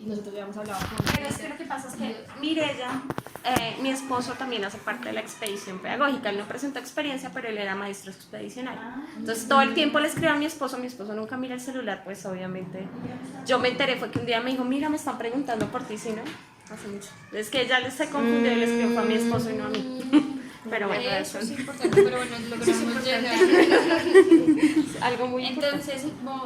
nosotros habíamos hablado con Pero es que lo que pasa es que Mirella, mi esposo también hace parte de la expedición pedagógica. Él no presentó experiencia, pero él era maestro expedicionario. Entonces todo el tiempo le escribo a mi esposo nunca mira el celular, pues obviamente. Yo me enteré, fue que un día me dijo, mira, me están preguntando por ti, ¿sí no? Hace mucho. Es que ya se confundió y le escribió fue a mi esposo y no a mí. Pero bueno, eso es importante, pero bueno, logramos llegar. algo muy Entonces,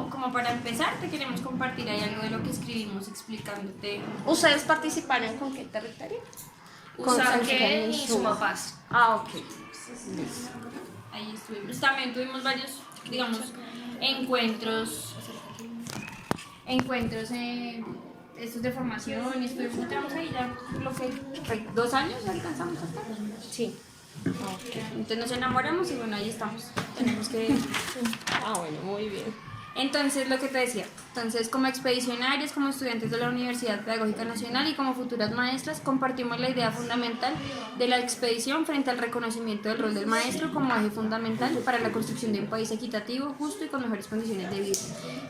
como para empezar, te queremos compartir ahí algo de lo que escribimos explicándote ¿Ustedes participaron con qué territorio? Usaquén y Sumapaz. Ah, ok. Ahí estuvimos. También tuvimos varios, digamos, encuentros estos de formación y estuvimos ahí ya lo que fue 2 años alcanzamos a estar. Sí. Okay. Entonces nos enamoramos y bueno, ahí estamos. Tenemos que... Bueno, muy bien. Entonces, lo que te decía, entonces como expedicionarios, como estudiantes de la Universidad Pedagógica Nacional y como futuras maestras, compartimos la idea fundamental de la expedición frente al reconocimiento del rol del maestro como eje fundamental para la construcción de un país equitativo, justo y con mejores condiciones de vida.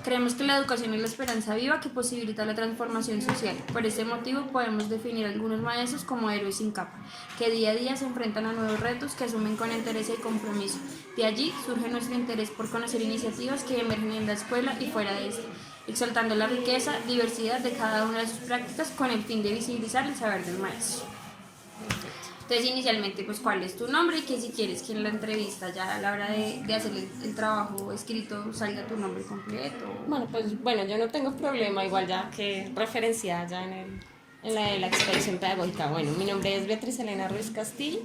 Creemos que la educación es la esperanza viva que posibilita la transformación social. Por este motivo podemos definir a algunos maestros como héroes sin capa, que día a día se enfrentan a nuevos retos que asumen con interés y compromiso. De allí surge nuestro interés por conocer iniciativas que emergen en la escuela y fuera de esta, exaltando la riqueza, diversidad de cada una de sus prácticas con el fin de visibilizar el saber del maestro. Entonces, inicialmente, pues, ¿cuál es tu nombre? Y que si quieres que en la entrevista, ya a la hora de hacer el trabajo escrito, salga tu nombre completo. Bueno, yo no tengo problema, igual ya que referenciada ya en la expedición pedagógica. Bueno, mi nombre es Beatriz Elena Ruiz Castillo.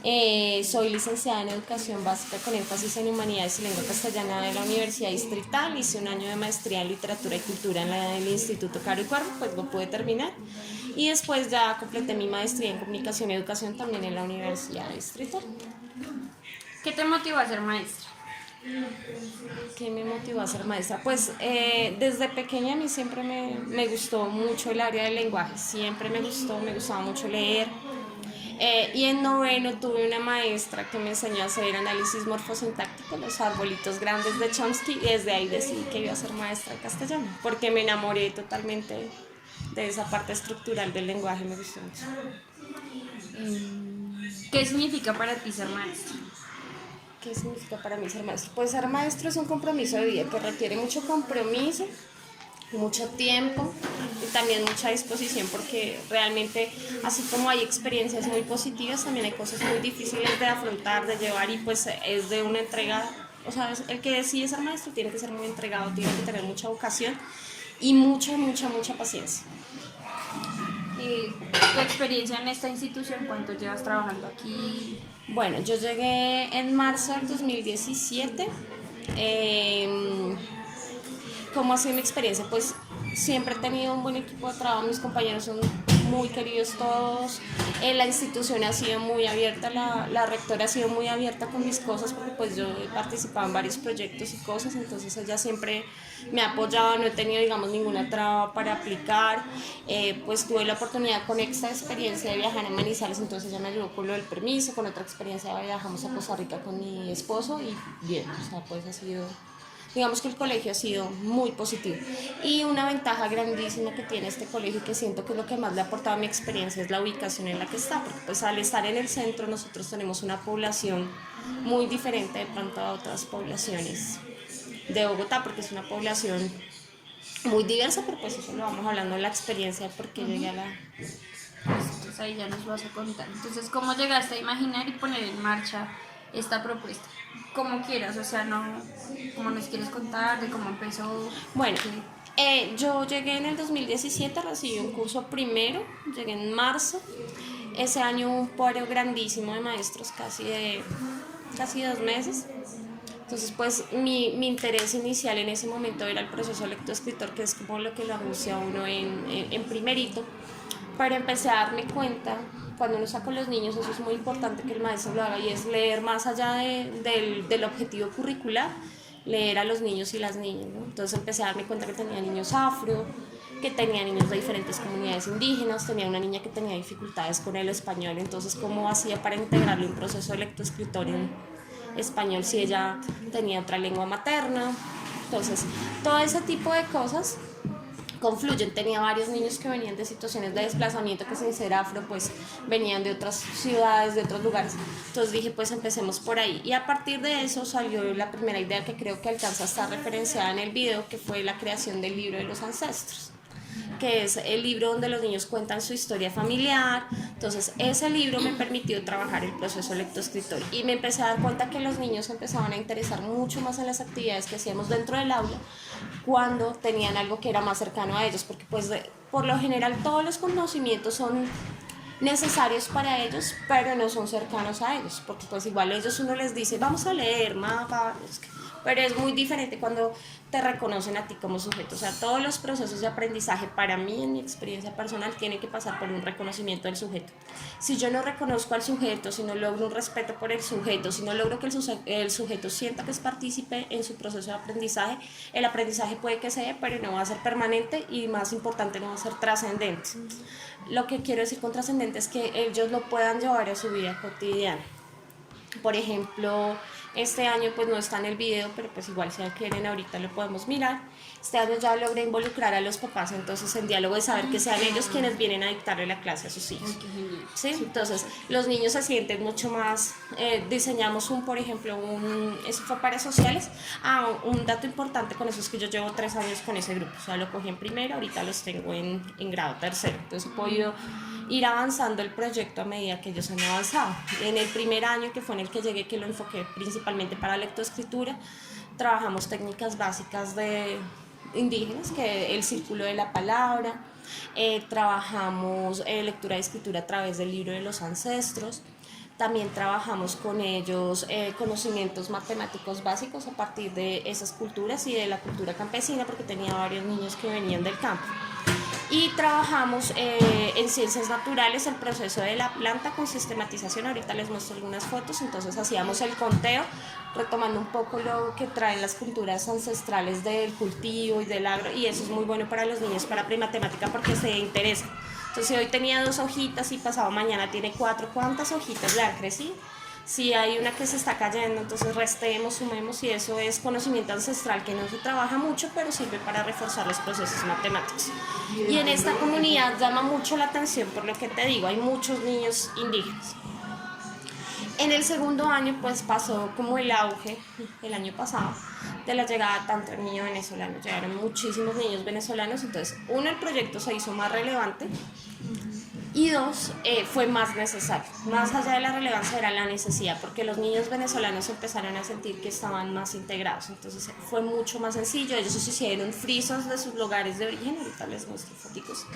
Soy licenciada en Educación Básica con énfasis en Humanidades y Lengua Castellana de la Universidad Distrital. Hice un año de maestría en Literatura y Cultura en el Instituto Caro y Cuervo, pues lo pude terminar. Y después ya completé mi maestría en Comunicación y Educación también en la Universidad Distrital. ¿Qué te motivó a ser maestra? ¿Qué me motivó a ser maestra? Pues desde pequeña a mí siempre me gustó mucho el área del lenguaje, siempre me gustaba mucho leer. Y en noveno tuve una maestra que me enseñó a hacer análisis morfosintáctico, los arbolitos grandes de Chomsky, y desde ahí decidí que iba a ser maestra de castellano, porque me enamoré totalmente de esa parte estructural del lenguaje, me gustó mucho. ¿Qué significa para ti ser maestra? ¿Qué significa para mí ser maestro? Pues ser maestro es un compromiso de vida que requiere mucho compromiso, mucho tiempo y también mucha disposición, porque realmente así como hay experiencias muy positivas, también hay cosas muy difíciles de afrontar, de llevar, y pues es de una entrega, o sea, el que decide ser maestro tiene que ser muy entregado, tiene que tener mucha vocación y mucha paciencia. ¿Y tu experiencia en esta institución? ¿Cuánto llevas trabajando aquí? Bueno, yo llegué en marzo del 2017. ¿Cómo ha sido mi experiencia? Pues siempre he tenido un buen equipo de trabajo, mis compañeros son muy queridos todos, la institución ha sido muy abierta, la rectora ha sido muy abierta con mis cosas, porque pues yo he participado en varios proyectos y cosas, entonces ella siempre me ha apoyado, no he tenido, digamos, ninguna traba para aplicar. Pues tuve la oportunidad con esta experiencia de viajar a Manizales, entonces ella me ayudó con lo del permiso, con otra experiencia viajamos a Costa Rica con mi esposo y bien, o sea, pues ha sido... Digamos que el colegio ha sido muy positivo, y una ventaja grandísima que tiene este colegio, que siento que es lo que más le ha aportado a mi experiencia, es la ubicación en la que está, porque pues al estar en el centro nosotros tenemos una población muy diferente de pronto a otras poblaciones de Bogotá, porque es una población muy diversa, pero pues eso lo vamos hablando en la experiencia, porque llegué a la... Entonces ahí ya nos vas a contar. Entonces, ¿cómo llegaste a imaginar y poner en marcha esta propuesta? Como quieras, o sea, no, como nos quieres contar de cómo empezó. Bueno, yo llegué en el 2017, recibí un curso primero, llegué en marzo. Ese año hubo un paro grandísimo de maestros, casi 2 meses. Entonces, pues mi interés inicial en ese momento era el proceso lectoescritor, que es como lo que lo anuncia uno en primerito. Pero empecé a darme cuenta, cuando uno está con los niños, eso es muy importante que el maestro lo haga, y es leer más allá del objetivo curricular, leer a los niños y las niñas, ¿no? Entonces empecé a darme cuenta que tenía niños afro, que tenía niños de diferentes comunidades indígenas, tenía una niña que tenía dificultades con el español, entonces cómo hacía para integrarle un proceso de lectoescritor en español si ella tenía otra lengua materna. Entonces todo ese tipo de cosas confluyen. Tenía varios niños que venían de situaciones de desplazamiento, que sin ser afro pues venían de otras ciudades, de otros lugares. Entonces dije, pues empecemos por ahí, y a partir de eso salió la primera idea, que creo que alcanza a estar referenciada en el video, que fue la creación del libro de los ancestros, que es el libro donde los niños cuentan su historia familiar. Entonces ese libro me permitió trabajar el proceso lectoescritorio, y me empecé a dar cuenta que los niños empezaban a interesar mucho más en las actividades que hacíamos dentro del aula cuando tenían algo que era más cercano a ellos, porque pues por lo general todos los conocimientos son necesarios para ellos, pero no son cercanos a ellos, porque pues igual ellos, uno les dice vamos a leer mapa, pero es muy diferente cuando te reconocen a ti como sujeto. O sea, todos los procesos de aprendizaje, para mí, en mi experiencia personal, tienen que pasar por un reconocimiento del sujeto. Si yo no reconozco al sujeto, si no logro un respeto por el sujeto, si no logro que el sujeto sienta que es partícipe en su proceso de aprendizaje, el aprendizaje puede que se dé, pero no va a ser permanente, y más importante, no va a ser trascendente. Lo que quiero decir con trascendente es que ellos lo puedan llevar a su vida cotidiana. Por ejemplo, este año pues no está en el video, pero pues igual si quieren ahorita lo podemos mirar. Este año ya logré involucrar a los papás, entonces en diálogo, de saber que sean ellos quienes vienen a dictarle la clase a sus hijos. ¿Sí? Entonces los niños se sienten mucho más, diseñamos por ejemplo, eso fue para sociales. Un dato importante con eso es que yo llevo 3 años con ese grupo, o sea, lo cogí en primero, ahorita los tengo en grado tercero, entonces he podido ir avanzando el proyecto a medida que ellos han avanzado. En el primer año, que fue en el que llegué, que lo enfoqué principalmente para lectoescritura, trabajamos técnicas básicas de indígenas, que el círculo de la palabra, trabajamos lectura y escritura a través del libro de los ancestros. También trabajamos con ellos conocimientos matemáticos básicos a partir de esas culturas y de la cultura campesina, porque tenía varios niños que venían del campo. Y trabajamos en ciencias naturales el proceso de la planta con sistematización. Ahorita les muestro algunas fotos. Entonces hacíamos el conteo, retomando un poco lo que traen las culturas ancestrales del cultivo y del agro, y eso es muy bueno para los niños, para prematemática, porque se interesa. Entonces, si hoy tenía 2 hojitas y pasado mañana tiene 4, ¿cuántas hojitas le han crecido? Si hay una que se está cayendo, entonces restemos, sumemos, y eso es conocimiento ancestral que no se trabaja mucho, pero sirve para reforzar los procesos matemáticos. Y en esta comunidad llama mucho la atención, por lo que te digo, hay muchos niños indígenas. En el segundo año pues pasó como el auge, el año pasado, de la llegada tanto de niños venezolanos. Llegaron muchísimos niños venezolanos, entonces el proyecto se hizo más relevante, y 2, fue más necesario. Más allá de la relevancia era la necesidad, porque los niños venezolanos empezaron a sentir que estaban más integrados, entonces fue mucho más sencillo. Ellos se hicieron frisos de sus lugares de origen, ahorita les muestro fotos.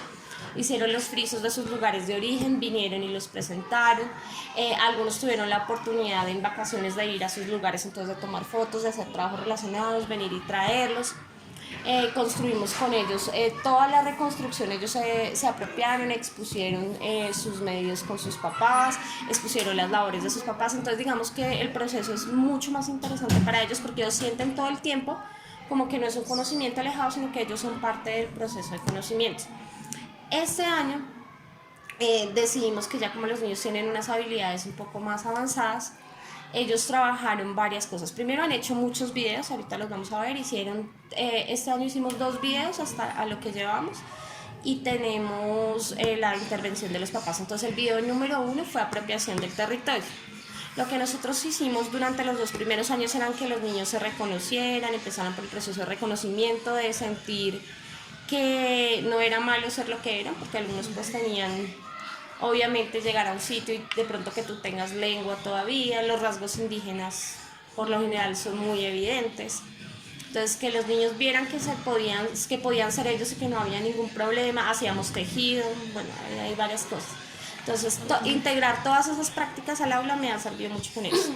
Hicieron los frisos de sus lugares de origen, vinieron y los presentaron. Algunos tuvieron la oportunidad en vacaciones de ir a sus lugares, entonces de tomar fotos, de hacer trabajos relacionados, venir y traerlos. Construimos con ellos toda la reconstrucción. Ellos se apropiaron, expusieron sus medios con sus papás, expusieron las labores de sus papás. Entonces digamos que el proceso es mucho más interesante para ellos, porque ellos sienten todo el tiempo como que no es un conocimiento alejado, sino que ellos son parte del proceso de conocimiento. Este año decidimos que ya como los niños tienen unas habilidades un poco más avanzadas, ellos trabajaron varias cosas. Primero, han hecho muchos videos, ahorita los vamos a ver. Este año hicimos 2 videos hasta a lo que llevamos, y tenemos la intervención de los papás. Entonces el video número 1 fue apropiación del territorio. Lo que nosotros hicimos durante los 2 primeros años eran que los niños se reconocieran, empezaran por el proceso de reconocimiento, de sentir que no era malo ser lo que eran, porque algunos pues tenían, obviamente, llegar a un sitio y de pronto que tú tengas lengua todavía, los rasgos indígenas por lo general son muy evidentes. Entonces, que los niños vieran que podían ser ellos y que no había ningún problema. Hacíamos tejido, bueno, hay varias cosas. Entonces, integrar todas esas prácticas al aula me ha servido mucho con ellos.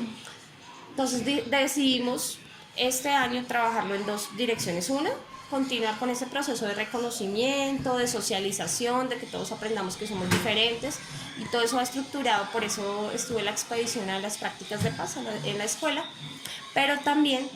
Entonces, decidimos este año trabajarlo en 2 direcciones. Una, continuar con ese proceso de reconocimiento, de socialización, de que todos aprendamos que somos diferentes, y todo eso va estructurado. Por eso estuve en la expedición a las prácticas de paz en la escuela, pero también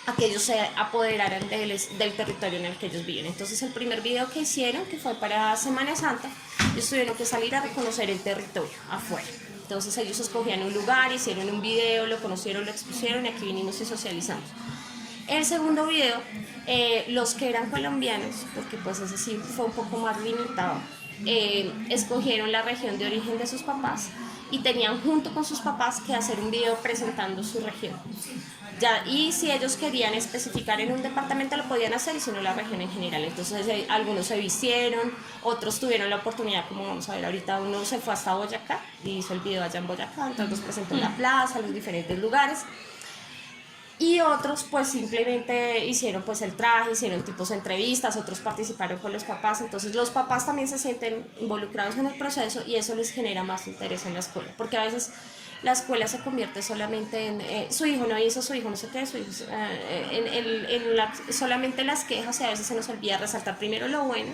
a que ellos se apoderaran del territorio en el que ellos viven. Entonces el primer video que hicieron, que fue para Semana Santa, ellos tuvieron que salir a reconocer el territorio afuera. Entonces ellos escogían un lugar, hicieron un video, lo conocieron, lo expusieron, y aquí vinimos y socializamos. El segundo video Los que eran colombianos, porque pues ese sí fue un poco más limitado, escogieron la región de origen de sus papás y tenían junto con sus papás que hacer un video presentando su región. Ya, y si ellos querían especificar en un departamento lo podían hacer y si no la región en general. Entonces algunos se vistieron, otros tuvieron la oportunidad, como vamos a ver ahorita, uno se fue hasta Boyacá y hizo el video allá en Boyacá, entonces los presentó en la plaza, en los diferentes lugares. Y otros pues simplemente hicieron pues el traje, hicieron tipos de entrevistas, otros participaron con los papás, entonces los papás también se sienten involucrados en el proceso y eso les genera más interés en la escuela, porque a veces la escuela se convierte solamente en su hijo no hizo, su hijo no sé qué, su hijo, solamente las quejas y a veces se nos olvida resaltar primero lo bueno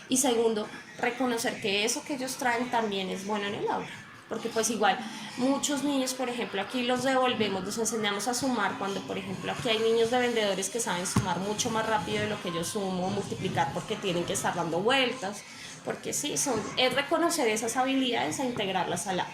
y segundo, reconocer que eso que ellos traen también es bueno en el aula. Porque pues igual muchos niños, por ejemplo, aquí los devolvemos, los enseñamos a sumar cuando, por ejemplo, aquí hay niños de vendedores que saben sumar mucho más rápido de lo que yo sumo, multiplicar porque tienen que estar dando vueltas, porque sí, es reconocer esas habilidades e integrarlas al aula.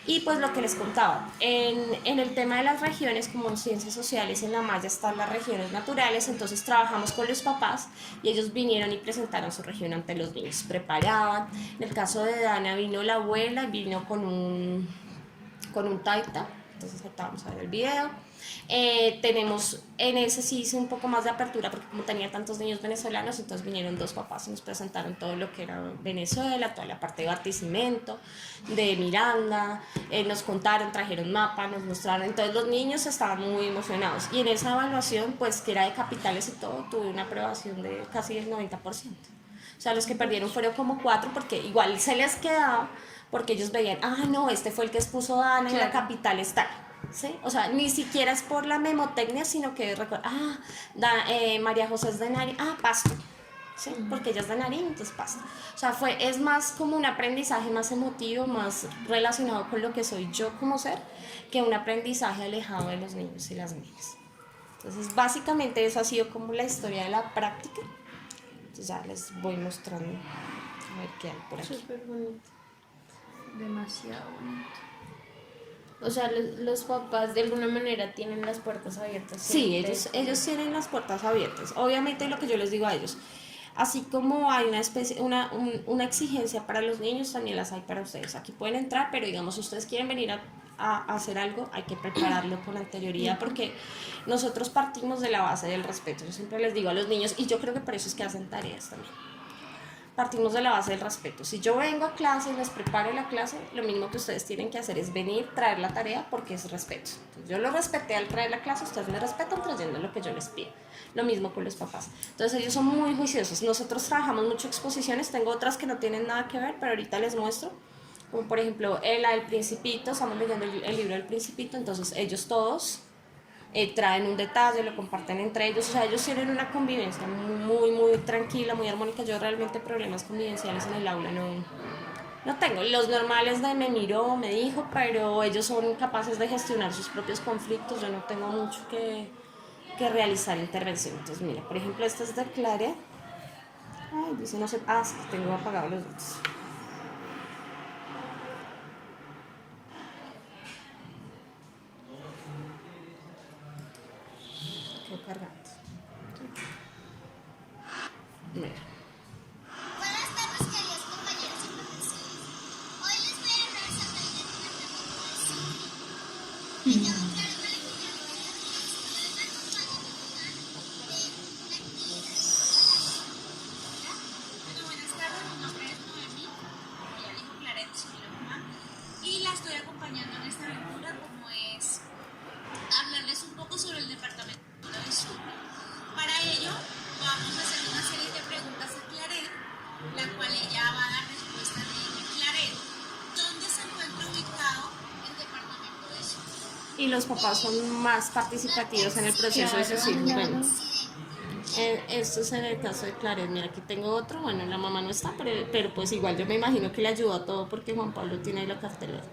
Y pues lo que les contaba, en el tema de las regiones, como en ciencias sociales, en la malla están las regiones naturales, entonces trabajamos con los papás y ellos vinieron y presentaron su región ante los niños, preparaban. En el caso de Dana vino la abuela y vino con un taita, entonces ahorita vamos a ver el video. Tenemos, en ese sí hice un poco más de apertura porque como tenía tantos niños venezolanos, entonces vinieron dos papás y nos presentaron todo lo que era Venezuela, toda la parte de Barquisimeto, de Miranda, nos contaron, trajeron mapa, nos mostraron, entonces los niños estaban muy emocionados y en esa evaluación, pues que era de capitales y todo, tuve una aprobación de casi el 90%. O sea, los que perdieron fueron como 4 porque igual se les quedaba porque ellos veían, no, este fue el que expuso Dana en la capital está. ¿Sí? O sea, ni siquiera es por la memotecnia, sino que María José es de Nariño, Pasto, ¿sí? Porque ella es de Nariño, entonces Pasto. O sea, es más como un aprendizaje más emotivo, más relacionado con lo que soy yo como ser, que un aprendizaje alejado de los niños y las niñas. Entonces, básicamente eso ha sido como la historia de la práctica. Entonces ya les voy mostrando a ver qué hay por aquí. Súper bonito. Demasiado bonito. O sea, los papás de alguna manera tienen las puertas abiertas. Sí, ellos tienen las puertas abiertas. Obviamente lo que yo les digo a ellos, así como hay una exigencia para los niños, también las hay para ustedes. Aquí pueden entrar, pero digamos, si ustedes quieren venir a hacer algo, hay que prepararlo con anterioridad, porque nosotros partimos de la base del respeto. Yo siempre les digo a los niños, y yo creo que por eso es que hacen tareas también. Partimos de la base del respeto. Si yo vengo a clase y les preparo la clase, lo mismo que ustedes tienen que hacer es venir, traer la tarea porque es respeto. Entonces, yo lo respeté al traer la clase, ustedes me respetan trayendo lo que yo les pido. Lo mismo con los papás. Entonces ellos son muy juiciosos. Nosotros trabajamos mucho exposiciones, tengo otras que no tienen nada que ver, pero ahorita les muestro. Como por ejemplo la del Principito, estamos leyendo el libro del Principito, entonces ellos todos traen un detalle, lo comparten entre ellos, o sea, ellos tienen una convivencia muy, muy tranquila, muy armónica. Yo realmente problemas convivenciales en el aula no tengo. Los normales de me miró, me dijo, pero ellos son capaces de gestionar sus propios conflictos, yo no tengo mucho que realizar intervención. Entonces, mira, por ejemplo, esta es de Clare. Dice no sé, sí, tengo apagados los dos. Cargando. Mira. Buenas tardes, queridos compañeros y profesores. Hoy les voy a hablar sobre el departamento de cine. Me llamo Carmen Rueda y estoy acompañada de una actividad. Buenas tardes, mi nombre es Noemí, ya dijo Claret, soy la mamá, y la estoy acompañando en esta aventura como es hablarles un poco sobre el departamento de cine. Para ello, vamos a hacer una serie de preguntas a Claret, la cual ella va a dar respuesta de Claret, ¿dónde se encuentra ubicado el departamento de Sucre? Y los papás son más participativos en el proceso de sus hijos. Bueno, esto es en el caso de Claret. Mira, aquí tengo otro. Bueno, la mamá no está, pero pues igual yo me imagino que le ayudó a todo porque Juan Pablo tiene ahí la cartelera.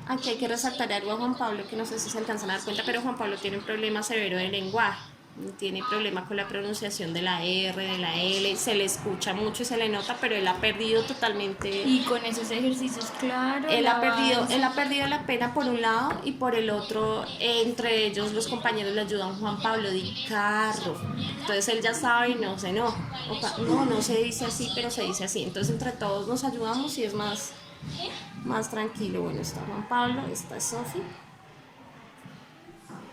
Aquí hay que resaltar algo a Juan Pablo que no sé si se alcanzan a dar cuenta, pero Juan Pablo tiene un problema severo de lenguaje. tiene problema con la pronunciación de la R, de la L, se le escucha mucho y se le nota, pero él ha perdido totalmente. Y con esos ejercicios, claro. Él ha la perdido la pena por un lado y por el otro, entre ellos los compañeros le ayudan. Juan Pablo Di Carro, entonces él ya sabe y no se enoja. No se dice así, pero se dice así. Entonces entre todos nos ayudamos y es más tranquilo. Bueno, está Juan Pablo, está Sofi.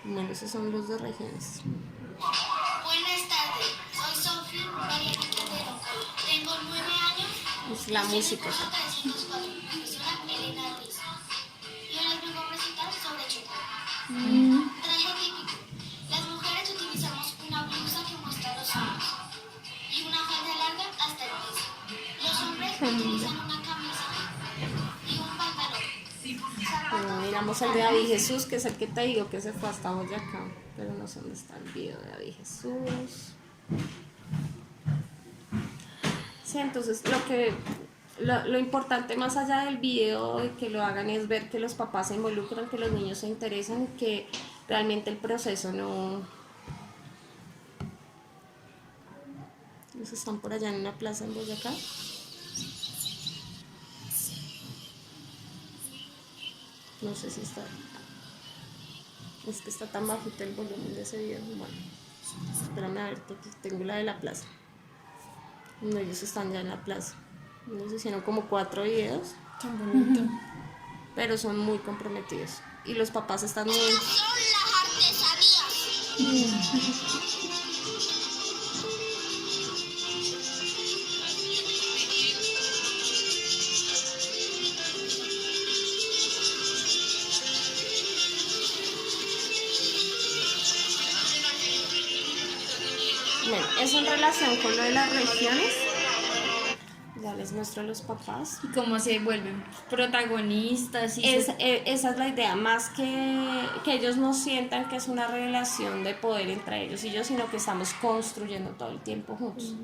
Bueno, esos son los dos regiones. Buenas tardes, soy Sofía María Quintero. Tengo 9 años. Es la música. Soy la 304, profesora Elena Ruiz. Y hoy les vengo a presentar sobre chupa. Traje típico. Las mujeres utilizamos una blusa que muestra los hombros y una falda larga hasta el piso. Los hombres utilizan una camisa y un pantalón. Bueno, miramos el de David Jesús, que es el que te digo que se fue hasta Boyacá, pero no sé dónde está el video de David Jesús. Sí, entonces lo importante más allá del video de que lo hagan es ver que los papás se involucran, que los niños se interesan, que realmente el proceso no... Ellos están por allá en una plaza en Boyacá. No sé si está... Es que está tan bajito el volumen de ese video. Bueno, espérame a ver, porque tengo la de la plaza. No, ellos están ya en la plaza. Ellos hicieron como 4 videos. Tan bonito. Pero son muy comprometidos. Y los papás están muy... Estas son las artesanías. Bueno, eso en relación con lo de las regiones. Ya les muestro a los papás. Y cómo se vuelven protagonistas. Y Esa es la idea, más que ellos no sientan que es una relación de poder entre ellos y yo, sino que estamos construyendo todo el tiempo juntos.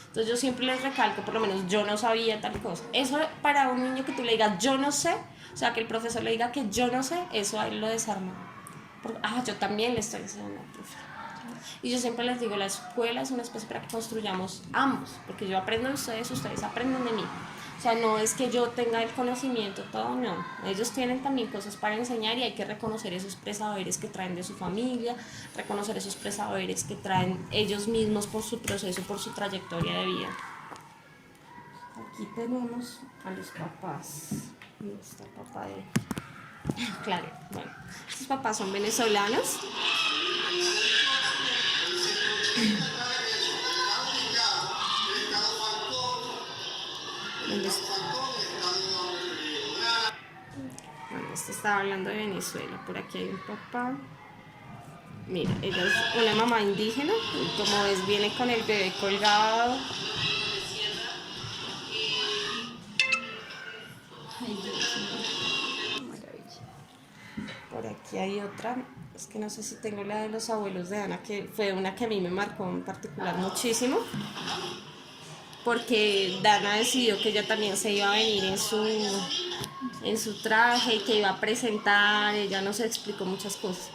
Entonces yo siempre les recalco, por lo menos yo no sabía tal cosa. Eso para un niño que tú le digas yo no sé, o sea que el profesor le diga que yo no sé, eso a él lo desarma. Porque, yo también le estoy enseñando al profe. Y yo siempre les digo, la escuela es un espacio para que construyamos ambos, porque yo aprendo de ustedes, ustedes aprenden de mí. O sea, no es que yo tenga el conocimiento todo, no. Ellos tienen también cosas para enseñar y hay que reconocer esos presaberes que traen de su familia, reconocer esos presaberes que traen ellos mismos por su proceso, por su trayectoria de vida. Aquí tenemos a los papás. ¿Dónde está el papá de...? Claro, bueno, estos papás son venezolanos. ¿Dónde está? Bueno, este estaba hablando de Venezuela. Por aquí hay un papá. Mira, ella es una mamá indígena. Y como ves, viene con el bebé colgado. Ay, Dios mío. Maravilla. Por aquí hay otra. Es que no sé si tengo la de los abuelos de Ana, que fue una que a mí me marcó en particular muchísimo. Porque Dana decidió que ella también se iba a venir en su traje y que iba a presentar, ella nos explicó muchas cosas.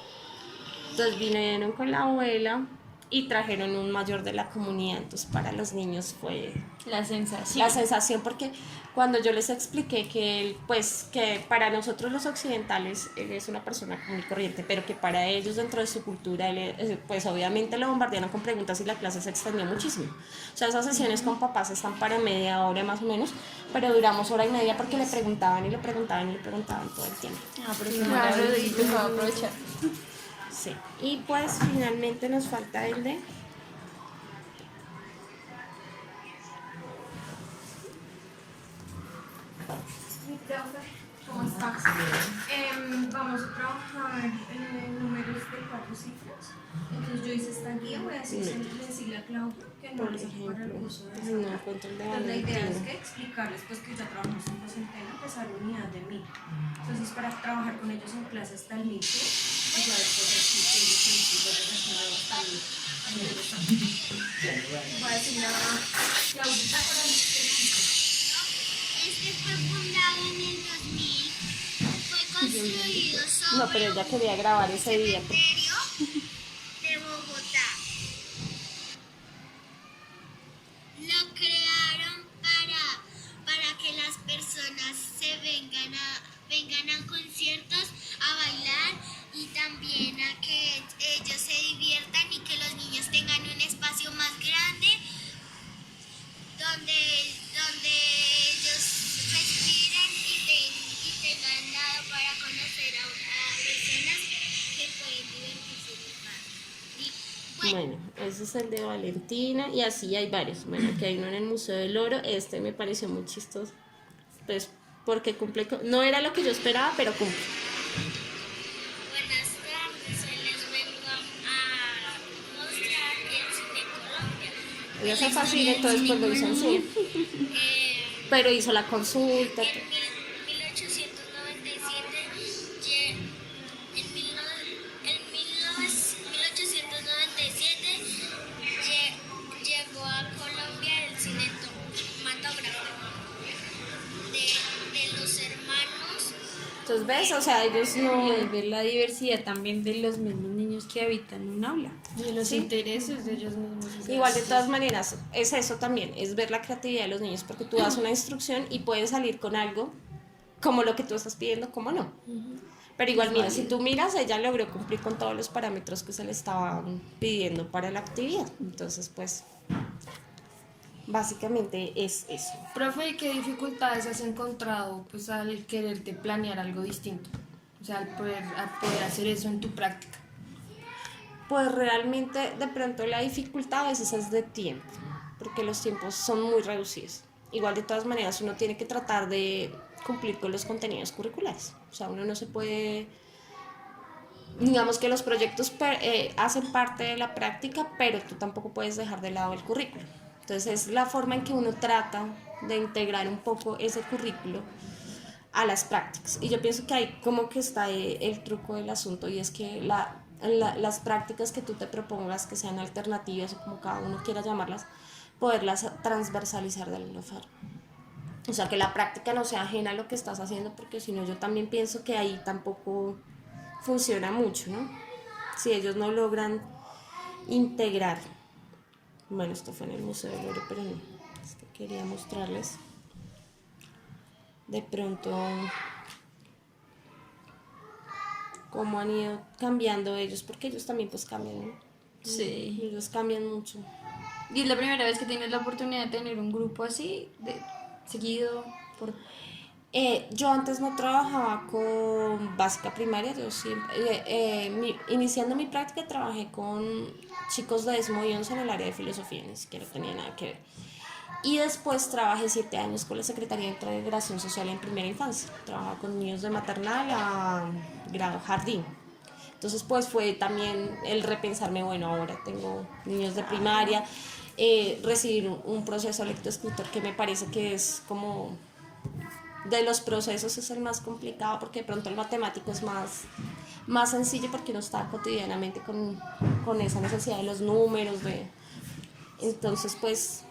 Entonces vinieron con la abuela y trajeron un mayor de la comunidad, entonces para los niños fue La sensación. la sensación, porque cuando yo les expliqué que él, pues que para nosotros los occidentales él es una persona común y corriente, pero que para ellos dentro de su cultura él, pues obviamente lo bombardearon con preguntas y la clase se extendió muchísimo. O sea, esas sesiones con papás están para media hora más o menos, pero duramos hora y media porque le preguntaban y le preguntaban y le preguntaban todo el tiempo. Pero claro, y tocaba aprovechar. Sí. Y pues finalmente nos falta el de... ¿Cómo estás? Vamos a trabajar números de 4 cifras. Entonces yo hice esta guía, voy a decirle a Claudia que no Por les para el ejemplo, curso de no esta. encuentro el de Entonces la idea es Valentina. que explicarles pues que ya trabajamos en docentena, empezar unidad de 1000. Entonces para trabajar con ellos en clase hasta el 1000 y ya después existe el principio de región hasta el 1000. Voy a decirle a Claudita para el Este fue fundado en el 2000. Fue construido sobre No, pero ella quería grabar ese día. cementerio de Bogotá. donde ellos respiren y tengan nada para conocer a personas que pueden divertirse en el mar. Y Bueno, ese es el de Valentina y así hay varios. Bueno, aquí hay uno en el Museo del Oro. Este me pareció muy chistoso. Pues porque cumple no era lo que yo esperaba, pero cumple. buenas tardes, hoy les vengo a mostrar el cine Colombia. Ella se fácil, entonces pues lo hizo en Zoom. Pero hizo la consulta. En 1897, en 1897 llegó a Colombia el cinematógrafo de los hermanos. Entonces ves, o sea, ellos Y no... ahí ver la diversidad también de los mismos niños que habitan un aula. De los intereses de ellos mismos. Igual de todas maneras, es eso también, es ver la creatividad de los niños, porque tú das una instrucción y puedes salir con algo como lo que tú estás pidiendo, como no. Pero igual, mira, si tú miras, ella logró cumplir con todos los parámetros que se le estaban pidiendo para la actividad. Entonces, pues, básicamente es eso. Profe, ¿y qué dificultades has encontrado pues al quererte planear algo distinto? O sea, al poder hacer eso en tu práctica. Pues realmente de pronto la dificultad a veces es de tiempo, porque los tiempos son muy reducidos. Igual de todas maneras uno tiene que tratar de cumplir con los contenidos curriculares. O sea, uno no se puede, digamos que los proyectos hacen parte de la práctica, pero tú tampoco puedes dejar de lado el currículo. Entonces es la forma en que uno trata de integrar un poco ese currículo a las prácticas. Y yo pienso que ahí como que está el truco del asunto, y es que las prácticas que tú te propongas, que sean alternativas o como cada uno quiera llamarlas, poderlas transversalizar de alguna forma. O sea, que la práctica no sea ajena a lo que estás haciendo, porque si no yo también pienso que ahí tampoco funciona mucho, ¿no? Si ellos no logran integrar. Bueno, esto fue en el Museo del Oro, pero no. Quería mostrarles de pronto cómo han ido cambiando ellos, porque ellos también pues cambian, ¿no? Sí. Ellos cambian mucho. Y es la primera vez que tienes la oportunidad de tener un grupo así, seguido por... Yo antes no trabajaba con básica primaria, yo siempre, iniciando mi práctica trabajé con chicos de 10º y 11 en el área de filosofía, ni siquiera tenía nada que ver. Y después trabajé 7 años con la Secretaría de Integración Social en primera infancia. Trabajaba con niños de maternal a grado jardín. Entonces pues fue también el repensarme, bueno, ahora tengo niños de primaria, recibir un proceso lectoescritor que me parece que es como de los procesos es el más complicado, porque de pronto el matemático es más sencillo porque uno está cotidianamente con esa necesidad de los números, entonces pues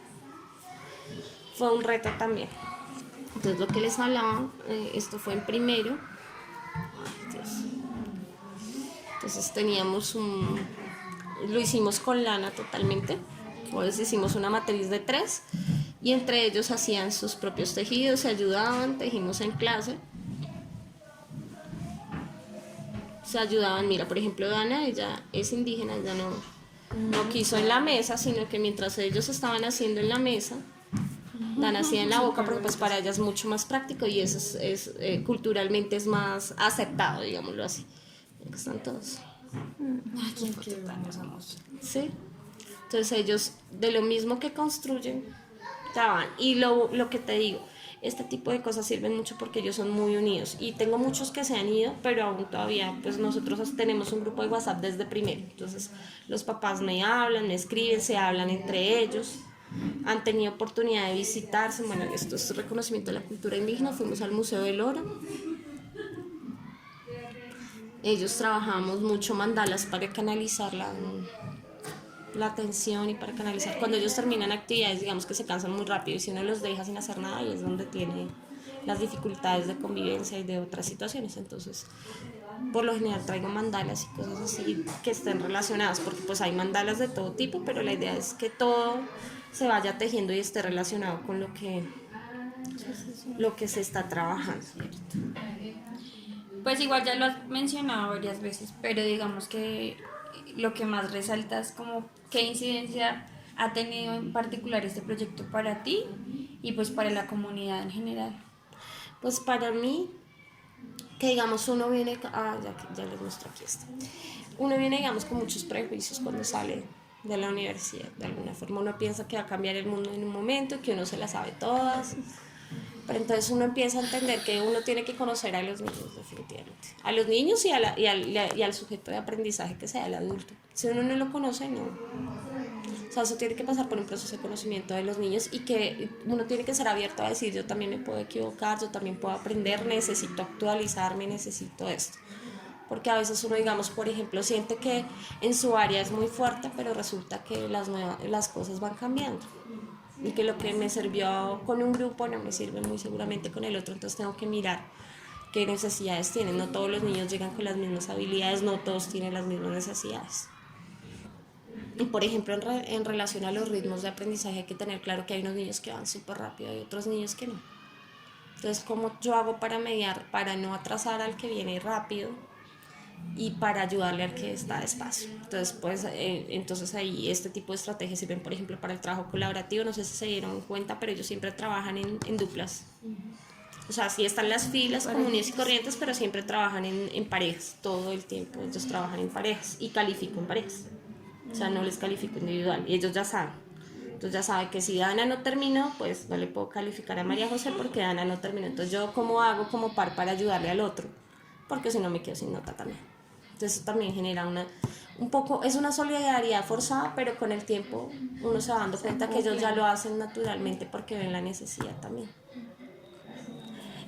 fue un reto también. Entonces lo que les hablaba, esto fue en primero. Ay, Dios. Entonces teníamos lo hicimos con lana totalmente, pues hicimos una matriz de 3 y entre ellos hacían sus propios tejidos, se ayudaban, tejimos en clase, se ayudaban. Mira, por ejemplo, Dana, ella es indígena, ella no quiso en la mesa, sino que mientras ellos estaban haciendo en la mesa, Dana hacía en la boca, porque pues para ella es mucho más práctico y eso es culturalmente es más aceptado, digámoslo así. Aquí están todos. Sí. Entonces ellos de lo mismo que construyen trabajan. Y lo que te digo, este tipo de cosas sirven mucho porque ellos son muy unidos. Y tengo muchos que se han ido, pero aún todavía, pues nosotros tenemos un grupo de WhatsApp desde primero. Entonces los papás me hablan, me escriben, se hablan entre ellos. Han tenido oportunidad de visitarse. Bueno, esto es reconocimiento de la cultura indígena. Fuimos al Museo del Oro. Ellos trabajamos mucho mandalas para canalizar la atención y para canalizar. Cuando ellos terminan actividades, digamos que se cansan muy rápido y si uno los deja sin hacer nada, ahí es donde tiene las dificultades de convivencia y de otras situaciones. Entonces, por lo general traigo mandalas y cosas así que estén relacionadas, porque pues hay mandalas de todo tipo, pero la idea es que todo se vaya tejiendo y esté relacionado con lo que se está trabajando. Pues igual ya lo has mencionado varias veces, pero digamos que lo que más resalta es como qué incidencia ha tenido en particular este proyecto para ti y pues para la comunidad en general? Pues para mí, que digamos uno viene, ya les muestro aquí esto. Uno viene, digamos, con muchos prejuicios cuando sale de la universidad. De alguna forma uno piensa que va a cambiar el mundo en un momento, que uno se las sabe todas. Pero entonces uno empieza a entender que uno tiene que conocer a los niños, definitivamente. A los niños y al sujeto de aprendizaje que sea el adulto. Si uno no lo conoce, no. O sea, eso tiene que pasar por un proceso de conocimiento de los niños y que uno tiene que ser abierto a decir, yo también me puedo equivocar, yo también puedo aprender, necesito actualizarme, necesito esto. Porque a veces uno, digamos, por ejemplo, siente que en su área es muy fuerte, pero resulta que las cosas van cambiando. Y que lo que me sirvió con un grupo no me sirve muy seguramente con el otro, entonces tengo que mirar qué necesidades tienen. No todos los niños llegan con las mismas habilidades, no todos tienen las mismas necesidades. Y por ejemplo, en relación a los ritmos de aprendizaje hay que tener claro que hay unos niños que van súper rápido y otros niños que no. Entonces, ¿cómo yo hago para mediar, para no atrasar al que viene rápido y para ayudarle al que está despacio? Entonces, pues, entonces ahí este tipo de estrategias sirven, por ejemplo, para el trabajo colaborativo. No sé si se dieron cuenta, pero ellos siempre trabajan en duplas. O sea, sí están las filas comunes y corrientes, pero siempre trabajan en parejas, todo el tiempo. Ellos trabajan en parejas y califico en parejas. O sea, no les califico individual. Y ellos ya saben. Entonces ya saben que si Dana no terminó, pues no le puedo calificar a María José porque Dana no terminó. Entonces yo cómo hago como par para ayudarle al otro, porque si no me quedo sin nota también. Entonces eso también genera un poco, es una solidaridad forzada, pero con el tiempo uno se va dando cuenta que ellos ya lo hacen naturalmente porque ven la necesidad también.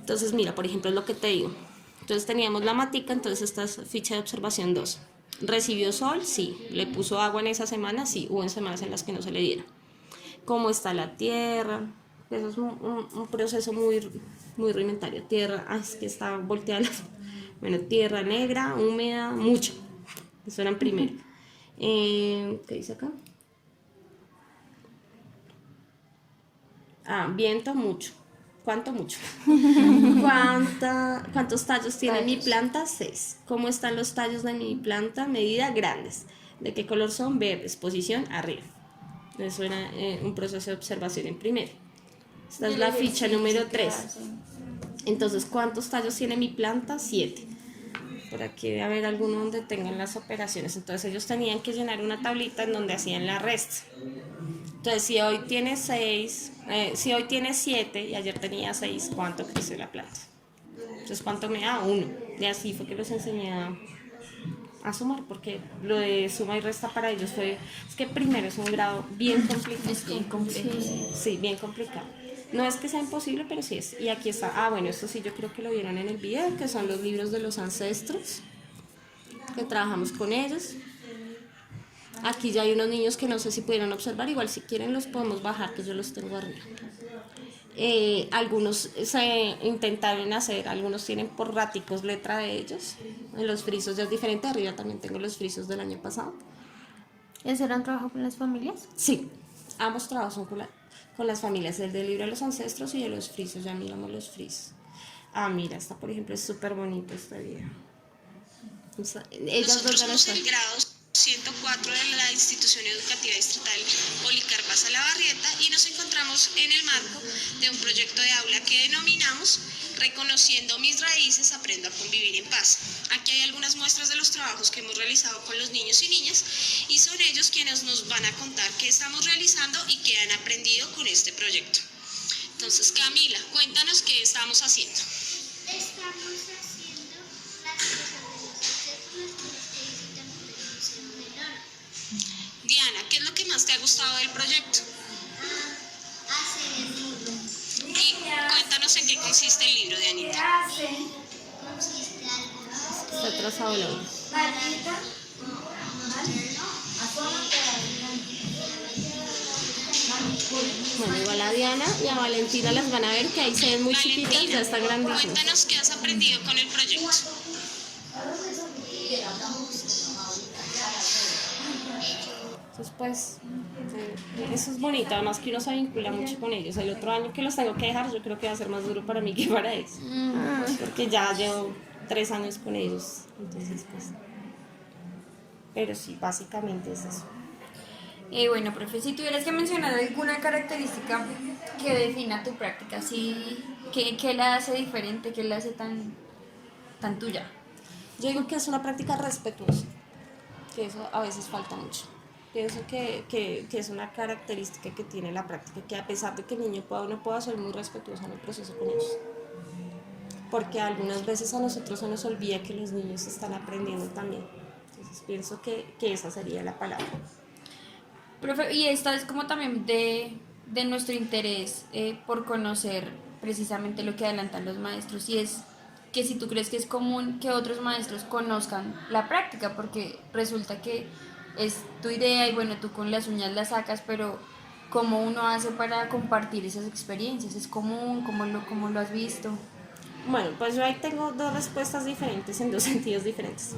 Entonces mira, por ejemplo, es lo que te digo. Entonces teníamos la matica, entonces esta es ficha de observación 2. ¿Recibió sol? Sí. ¿Le puso agua en esa semana? Sí. Hubo en semanas en las que no se le diera. ¿Cómo está la tierra? Eso es un proceso muy, muy rudimentario. Tierra, es que está volteada. Bueno, tierra negra, húmeda, mucho. Eso eran primero. ¿Qué dice acá? Viento, mucho. ¿Cuánto? Mucho. ¿Cuántos tallos tiene mi planta? 6. ¿Cómo están los tallos de mi planta? Medida, grandes. ¿De qué color son? Verdes. Posición, arriba. Eso era un proceso de observación en primero. Esta es la ficha número 3. Entonces, ¿cuántos tallos tiene mi planta? 7. Por aquí debe haber alguno donde tengan las operaciones. Entonces ellos tenían que llenar una tablita en donde hacían la resta. Entonces, si hoy tiene 6, si hoy tiene 7 y ayer tenía 6, ¿cuánto creció la planta? Entonces, ¿cuánto me da? 1. Y así fue que los enseñé a sumar, porque lo de suma y resta para ellos es que primero es un grado bien complicado. Es bien complejo. Sí, bien complicado. No es que sea imposible, pero sí es. Y aquí está, bueno, esto sí yo creo que lo vieron en el video, que son los libros de los ancestros, que trabajamos con ellos. Aquí ya hay unos niños que no sé si pudieron observar, igual si quieren los podemos bajar, que yo los tengo arriba. Algunos se intentaron hacer, algunos tienen por raticos letra de ellos. En los frisos ya es diferente, arriba también tengo los frisos del año pasado. ¿Ese era un trabajo con las familias? Sí, ambos trabajos son con las familias, el del libro de los ancestros y de los frisos, ya miramos los frisos. Mira, esta por ejemplo es súper bonito este video. Nosotros somos el grado 104 de la institución educativa distrital Policarpa Salabarrieta y nos encontramos en el marco de un proyecto de aula que denominamos Reconociendo mis raíces, aprendo a convivir en paz. Aquí hay algunas muestras de los trabajos que hemos realizado con los niños y niñas y son ellos quienes nos van a contar qué estamos realizando y qué han aprendido con este proyecto. Entonces, Camila, cuéntanos qué estamos haciendo. Estamos haciendo las cosas de los objetos que visitan el Museo del Oro. Diana, ¿qué es lo que más te ha gustado del proyecto? Hacer el libro. Y cuéntanos en qué consiste el libro de Anita. Consiste algo Está trazado el oro. Bueno, igual a Diana y a Valentina las van a ver que ahí se ven muy chiquitas, ya están grandísimas. Cuéntanos qué has aprendido con el proyecto. Entonces, pues, eso es bonito, además que uno se vincula mucho con ellos. El otro año que los tengo que dejar, yo creo que va a ser más duro para mí que para ellos. Porque ya llevo 3 años con ellos, entonces, pues. Pero sí, básicamente es eso. Bueno, profe, si tuvieras que mencionar alguna característica que defina tu práctica, ¿sí? ¿Qué la hace diferente? ¿Qué la hace tan tuya? Yo digo que es una práctica respetuosa, que eso a veces falta mucho. Pienso que es una característica que tiene la práctica, que a pesar de que el niño pueda o no pueda, soy muy respetuosa en el proceso con ellos. Porque algunas veces a nosotros se nos olvida que los niños están aprendiendo también. Entonces pienso que esa sería la palabra. Profe, y esta es como también de nuestro interés por conocer precisamente lo que adelantan los maestros, y es que si tú crees que es común que otros maestros conozcan la práctica, porque resulta que es tu idea y bueno, tú con las uñas la sacas, pero ¿cómo uno hace para compartir esas experiencias? ¿Es común? ¿Cómo lo has visto? Bueno, pues yo ahí tengo dos respuestas diferentes en dos sentidos diferentes.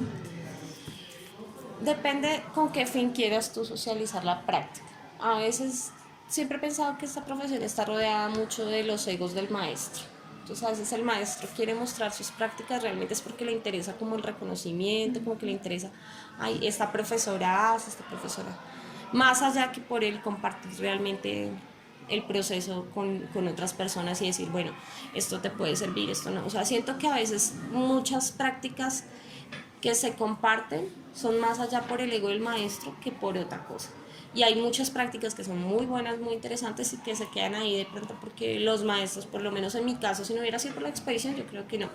Depende con qué fin quieras tú socializar la práctica. A veces siempre he pensado que esta profesión está rodeada mucho de los egos del maestro. Entonces a veces el maestro quiere mostrar sus prácticas, realmente es porque le interesa como el reconocimiento, como que le interesa, ay, esta profesora hace, esta profesora. Más allá que por el compartir realmente el proceso con otras personas y decir, bueno, esto te puede servir, esto no. O sea, siento que a veces muchas prácticas que se comparten son más allá por el ego del maestro que por otra cosa. Y hay muchas prácticas que son muy buenas, muy interesantes y que se quedan ahí de pronto porque los maestros, por lo menos en mi caso, si no hubiera sido por la expedición, yo creo que no.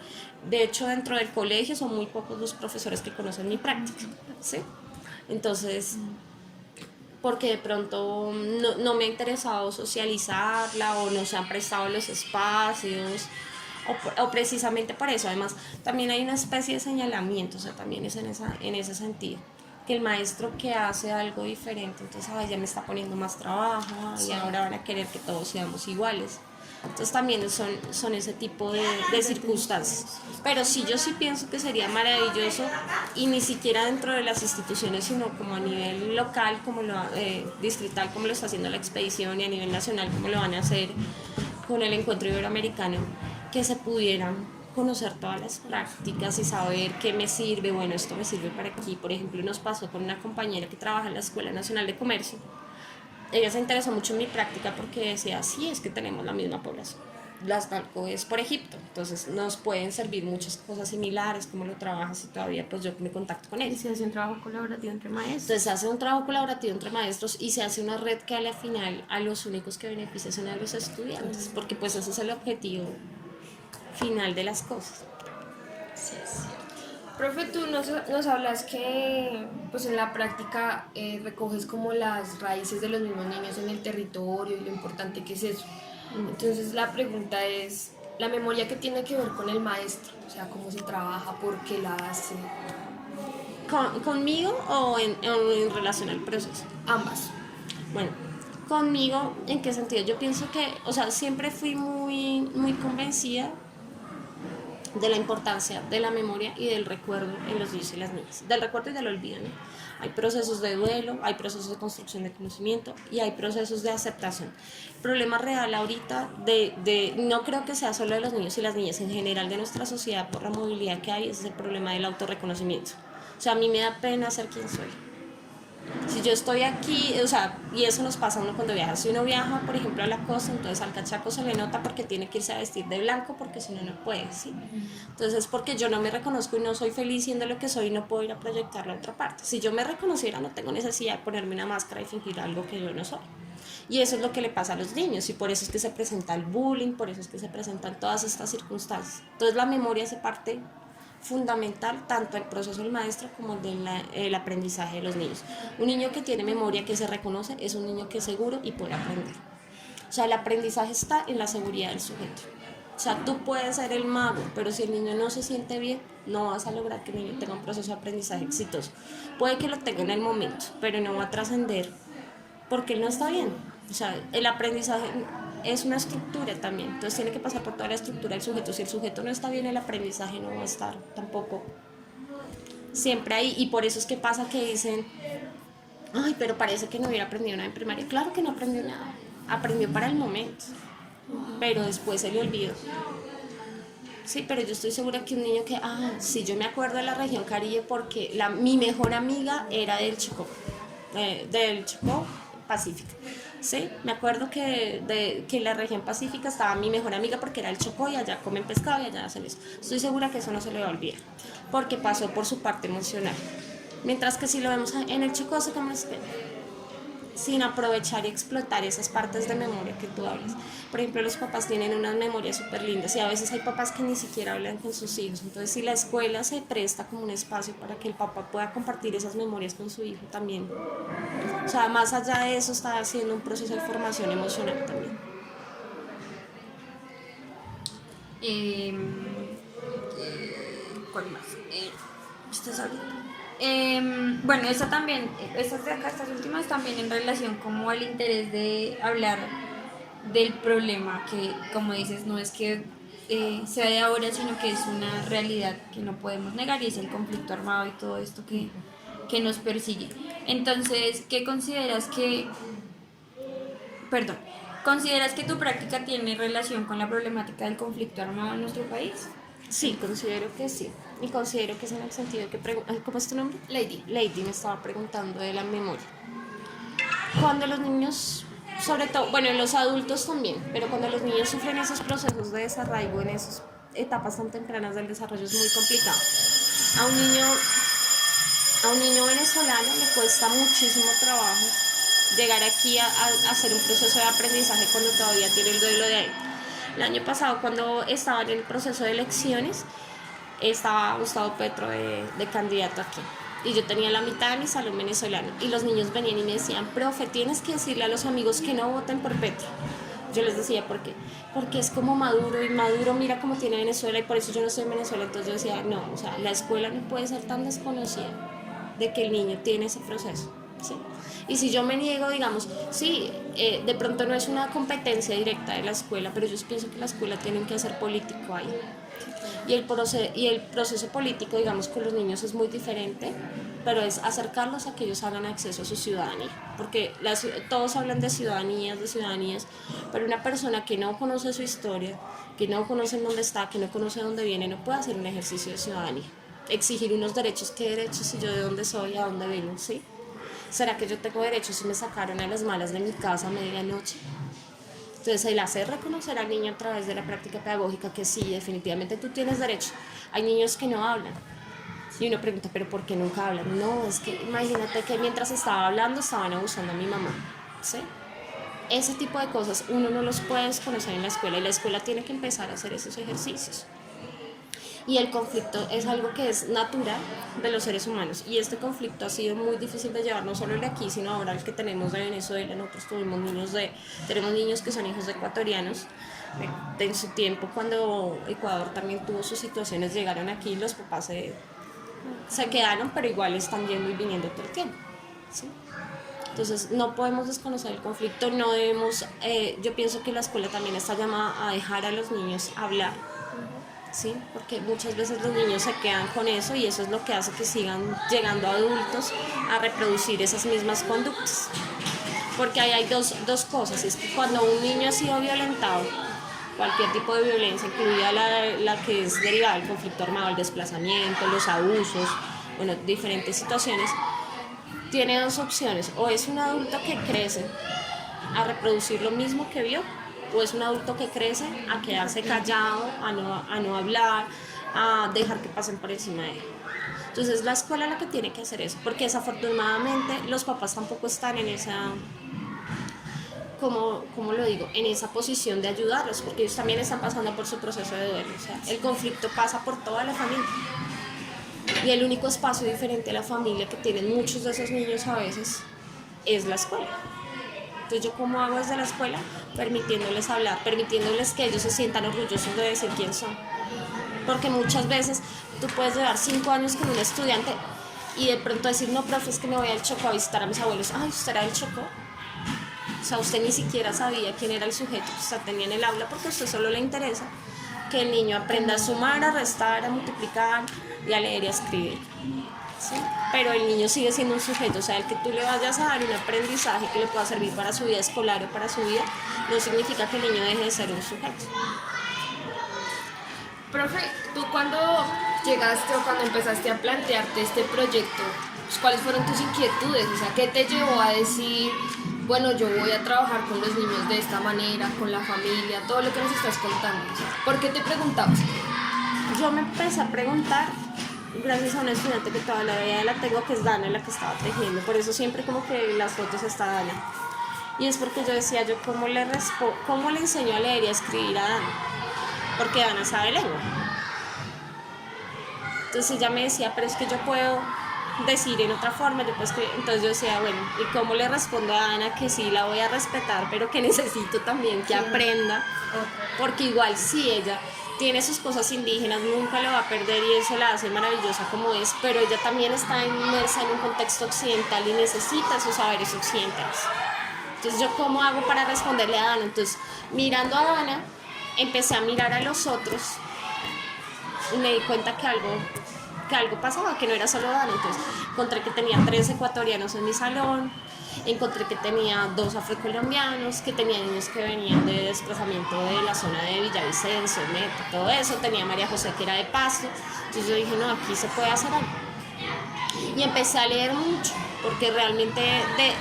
De hecho, dentro del colegio son muy pocos los profesores que conocen mi práctica, ¿sí? Entonces, porque de pronto no me ha interesado socializarla o no se han prestado los espacios o precisamente por eso. Además, también hay una especie de señalamiento, o sea, también es en ese sentido, que el maestro que hace algo diferente, entonces, ay, ya me está poniendo más trabajo, y ahora van a querer que todos seamos iguales. Entonces también son ese tipo de circunstancias. Pero sí, yo sí pienso que sería maravilloso, y ni siquiera dentro de las instituciones, sino como a nivel local, como distrital, como lo está haciendo la expedición, y a nivel nacional, como lo van a hacer con el encuentro iberoamericano, que se pudieran conocer todas las prácticas y saber qué me sirve, bueno, esto me sirve para aquí. Por ejemplo, nos pasó con una compañera que trabaja en la Escuela Nacional de Comercio. Ella se interesó mucho en mi práctica porque decía, sí, es que tenemos la misma población. Las Talco es por Egipto, entonces nos pueden servir muchas cosas similares, como lo trabajas, y todavía pues yo me contacto con Y ella. se hace un trabajo colaborativo entre maestros. Entonces se hace un trabajo colaborativo entre maestros y se hace una red que a la final a los únicos que beneficia son a los estudiantes, porque pues ese es el objetivo final de las cosas. Profe, tú nos hablas que pues en la práctica recoges como las raíces de los mismos niños en el territorio y lo importante que es eso. Entonces la pregunta es, la memoria que tiene que ver con el maestro, o sea, cómo se trabaja, por qué la hace, ¿Conmigo o en relación al proceso? ambas. Bueno, conmigo, ¿en qué sentido? Yo pienso que, o sea, siempre fui muy convencida de la importancia de la memoria y del recuerdo en los niños y las niñas, del recuerdo y del olvido, ¿no? Hay procesos de duelo, hay procesos de construcción de conocimiento y hay procesos de aceptación. El problema real ahorita no creo que sea solo de los niños y las niñas, en general de nuestra sociedad, por la movilidad que hay, es el problema del autorreconocimiento. O sea, a mí me da pena ser quien soy. Si yo estoy aquí, o sea, y eso nos pasa a uno cuando viaja. Si uno viaja, por ejemplo, a la costa, entonces al cachaco se le nota porque tiene que irse a vestir de blanco porque si no, no puede, ¿sí? Entonces, porque yo no me reconozco y no soy feliz siendo lo que soy, no puedo ir a proyectarlo a otra parte. Si yo me reconociera, no tengo necesidad de ponerme una máscara y fingir algo que yo no soy. Y eso es lo que le pasa a los niños, y por eso es que se presenta el bullying, por eso es que se presentan todas estas circunstancias. Entonces, la memoria hace parte fundamental tanto el proceso del maestro como el aprendizaje de los niños. Un niño que tiene memoria, que se reconoce, es un niño que es seguro y puede aprender. O sea, el aprendizaje está en la seguridad del sujeto. O sea, tú puedes ser el mago, pero si el niño no se siente bien, no vas a lograr que el niño tenga un proceso de aprendizaje exitoso. Puede que lo tenga en el momento, pero no va a trascender porque él no está bien. O sea, el aprendizaje es una estructura también, entonces tiene que pasar por toda la estructura del sujeto. Si el sujeto no está bien, el aprendizaje no va a estar tampoco siempre ahí, y por eso es que pasa que dicen, ay, pero parece que no hubiera aprendido nada en primaria. Claro que no aprendió nada, aprendió para el momento, pero después se le olvidó. Sí, pero yo estoy segura que un niño que, sí, yo me acuerdo de la región Caribe porque mi mejor amiga era del Chocó, Pacífica. Sí, me acuerdo que en la región Pacífica estaba mi mejor amiga porque era el Chocó y allá comen pescado y allá hacen eso. Estoy segura que eso no se le va a olvidar porque pasó por su parte emocional. Mientras que si lo vemos en el Chocó, se como sin aprovechar y explotar esas partes de memoria que tú hablas. Por ejemplo, los papás tienen unas memorias súper lindas y a veces hay papás que ni siquiera hablan con sus hijos. Entonces, si la escuela se presta como un espacio para que el papá pueda compartir esas memorias con su hijo también. O sea, más allá de eso, está haciendo un proceso de formación emocional también. ¿Cuál más? ¿Estás hablando? Bueno, esta también, estas de acá, estas últimas también en relación como al interés de hablar del problema que, como dices, no es que sea de ahora, sino que es una realidad que no podemos negar y es el conflicto armado y todo esto que nos persigue. Entonces, ¿qué consideras que, perdón, consideras que tu práctica tiene relación con la problemática del conflicto armado en nuestro país? Sí, considero que sí. Y considero que es en el sentido que... ¿Cómo es tu nombre? Lady. Lady me estaba preguntando de la memoria. Cuando los niños, sobre todo, bueno, los adultos también, pero cuando los niños sufren esos procesos de desarraigo en esas etapas tan tempranas del desarrollo es muy complicado. A un niño venezolano le cuesta muchísimo trabajo llegar aquí a hacer un proceso de aprendizaje cuando todavía tiene el duelo de ahí. El año pasado, cuando estaba en el proceso de elecciones, estaba Gustavo Petro de candidato aquí. Y yo tenía la mitad de mi salón venezolano. Y los niños venían y me decían, profe, tienes que decirle a los amigos que no voten por Petro. Yo les decía, ¿por qué? Porque es como Maduro, y Maduro mira cómo tiene Venezuela, y por eso yo no estoy en Venezuela. Entonces yo decía, no, o sea, la escuela no puede ser tan desconocida de que el niño tiene ese proceso, ¿sí? Y si yo me niego, digamos, sí, de pronto no es una competencia directa de la escuela, pero yo pienso que la escuela tiene que hacer político ahí. Y el proceso político, digamos, con los niños es muy diferente, pero es acercarlos a que ellos hagan acceso a su ciudadanía. Porque todos hablan de ciudadanías, pero una persona que no conoce su historia, que no conoce en dónde está, que no conoce dónde viene, no puede hacer un ejercicio de ciudadanía. Exigir unos derechos, ¿qué derechos? Si yo de dónde soy, a dónde vengo, ¿sí? ¿Será que yo tengo derechos si me sacaron a las malas de mi casa a medianoche? Entonces, el hacer reconocer al niño a través de la práctica pedagógica que sí, definitivamente tú tienes derecho. Hay niños que no hablan. Y uno pregunta, ¿pero por qué nunca hablan? No, es que imagínate que mientras estaba hablando estaban abusando a mi mamá, ¿sí? Ese tipo de cosas uno no los puede desconocer en la escuela y la escuela tiene que empezar a hacer esos ejercicios. Y el conflicto es algo que es natural de los seres humanos. Y este conflicto ha sido muy difícil de llevar, no solo el de aquí, sino ahora el que tenemos de Venezuela. Nosotros tenemos niños que son hijos de ecuatorianos. En su tiempo, cuando Ecuador también tuvo sus situaciones, llegaron aquí, los papás se quedaron, pero igual están yendo y viniendo todo el tiempo, ¿sí? Entonces, no podemos desconocer el conflicto, no debemos... yo pienso que la escuela también está llamada a dejar a los niños hablar, ¿sí? Porque muchas veces los niños se quedan con eso y eso es lo que hace que sigan llegando adultos a reproducir esas mismas conductas. Porque ahí hay dos cosas, es que cuando un niño ha sido violentado, cualquier tipo de violencia, incluida la que es derivada del conflicto armado, el desplazamiento, los abusos, bueno, diferentes situaciones, tiene dos opciones, o es un adulto que crece a reproducir lo mismo que vio, o es un adulto que crece a quedarse callado, a no hablar, a dejar que pasen por encima de él. Entonces la escuela es la que tiene que hacer eso, porque desafortunadamente los papás tampoco están en esa, ¿cómo lo digo?, en esa posición de ayudarlos, porque ellos también están pasando por su proceso de duelo. O sea, el conflicto pasa por toda la familia. Y el único espacio diferente a la familia que tienen muchos de esos niños a veces es la escuela. Entonces, ¿yo cómo hago desde la escuela? Permitiéndoles hablar, permitiéndoles que ellos se sientan orgullosos de decir quién son. Porque muchas veces tú puedes llevar 5 años con un estudiante y de pronto decir, no, profe, es que me voy al Chocó a visitar a mis abuelos. Ay, ¿usted era del Chocó? O sea, usted ni siquiera sabía quién era el sujeto que usted tenía en el aula porque a usted solo le interesa que el niño aprenda a sumar, a restar, a multiplicar y a leer y a escribir, ¿sí? Pero el niño sigue siendo un sujeto, o sea, el que tú le vayas a dar un aprendizaje que le pueda servir para su vida escolar o para su vida, no significa que el niño deje de ser un sujeto. Profe, tú cuando llegaste o cuando empezaste a plantearte este proyecto, pues, ¿cuáles fueron tus inquietudes? O sea, ¿qué te llevó a decir, bueno, yo voy a trabajar con los niños de esta manera, con la familia, todo lo que nos estás contando. ¿Por qué te preguntabas? Yo me empecé a preguntar gracias a una estudiante que todavía la tengo, que es Dana, la que estaba tejiendo. Por eso siempre como que las fotos está Dana. Y es porque yo decía, yo cómo le enseño a leer y a escribir a Dana, porque Dana sabe lengua. Entonces ella me decía, pero es que yo puedo decir en otra forma, yo puedo escribir. Entonces yo decía, bueno, ¿y cómo le respondo a Dana que sí la voy a respetar, pero que necesito también que aprenda? Porque igual si ella tiene sus cosas indígenas, nunca lo va a perder y eso la hace maravillosa como es, pero ella también está inmersa en un contexto occidental y necesita esos saberes occidentales. Entonces, ¿yo cómo hago para responderle a Dana? Entonces, mirando a Dana, empecé a mirar a los otros y me di cuenta que algo pasaba, que no era solo Dana. Entonces, encontré que tenía 3 ecuatorianos en mi salón, encontré que tenía 2 afrocolombianos, que tenía niños que venían de desplazamiento de la zona de Villavicencio, Meta, todo eso. Tenía a María José, que era de Pasto. Entonces yo dije, no, aquí se puede hacer algo. Y empecé a leer mucho, porque realmente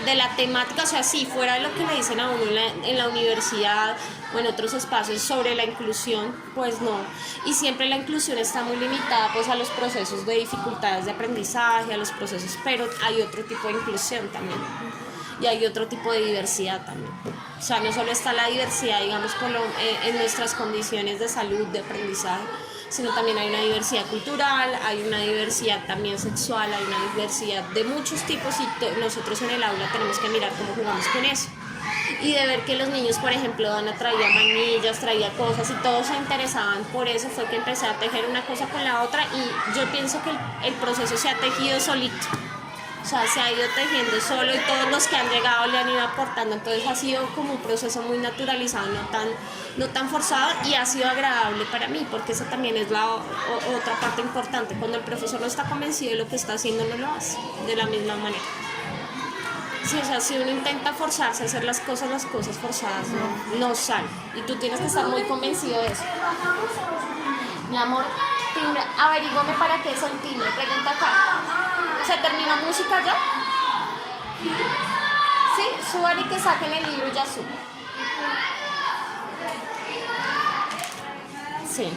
de la temática, o sea, si fuera lo que le dicen a uno en la universidad o en otros espacios sobre la inclusión, pues no. Y siempre la inclusión está muy limitada pues a los procesos de dificultades de aprendizaje, a los procesos, pero hay otro tipo de inclusión también. Y hay otro tipo de diversidad también. O sea, no solo está la diversidad, digamos, en nuestras condiciones de salud, de aprendizaje, sino también hay una diversidad cultural, hay una diversidad también sexual, hay una diversidad de muchos tipos y nosotros en el aula tenemos que mirar cómo jugamos con eso. Y de ver que los niños, por ejemplo, Dana traía manillas, traía cosas y todos se interesaban por eso, fue que empecé a tejer una cosa con la otra y yo pienso que el proceso se ha tejido solito. O sea, se ha ido tejiendo solo y todos los que han llegado le han ido aportando. Entonces ha sido como un proceso muy naturalizado, no tan forzado y ha sido agradable para mí, porque esa también es la otra parte importante. Cuando el profesor no está convencido de lo que está haciendo, no lo hace de la misma manera. Sí, o sea, si uno intenta forzarse a hacer las cosas forzadas no salen. Y tú tienes que estar muy convencido de eso. Mi amor, timbre, averígame para qué es el timbre. Pregunta acá. ¿Se terminó música ya? Sí, suban y que saquen el libro, ya suben. Sí.